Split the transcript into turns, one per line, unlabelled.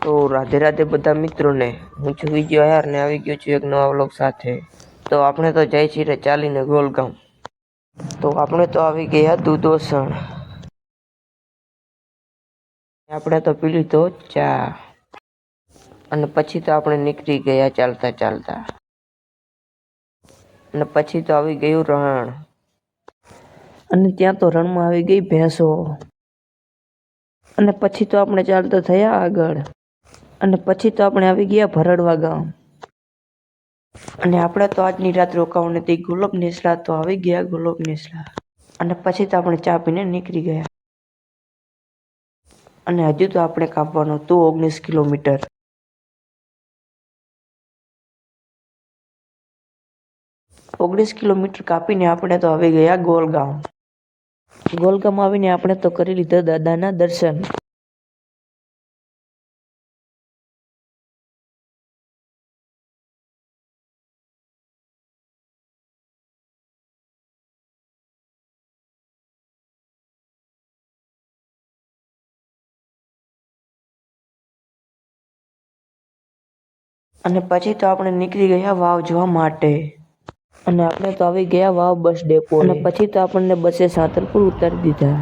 તો રાધે રાધે બધા મિત્રોને, હું છું વિજય આયાર ને આવી ગયો છું એક નવા વ્લોગ સાથે। તો આપણે તો જઈ છીએ ચાલીને ગોલગામ। તો આપણે તો આવી ગયા દૂધોસણ। આપણે તો પી લીધો ચા અને પછી તો આપણે નીકળી ગયા ચાલતા ચાલતા। અને પછી તો આવી ગયું રણ, અને ત્યાં તો રણમાં આવી ગઈ ભેંસો। અને પછી તો આપણે ચાલતા થયા આગળ, અને પછી તો આપણે આવી ગયા ભરડવા ગામ। અને આપણે તો આજની રાત રોકાવાની હતી ગુલાબ નેસડા, તો આવી ગયા ગુલાબ નેસડા। અને પછી તો આપણે ચા પીને નીકળી ગયા। અને હજુ તો આપણે કાપવાનું હતું 19 કિલોમીટર। 19 કિલોમીટર કાપીને આપણે તો આવી ગયા ગોલગામ। ગોલગામ આવીને આપણે તો કરી લીધા દાદાના દર્શન। અને પછી તો આપણે નીકળી ગયા વાવ જોવા માટે। અને આપણે તો આવી ગયા વાવ બસ ડેપો, અને પછી તો આપણને બસે સાતલપુર ઉતારી દીધા।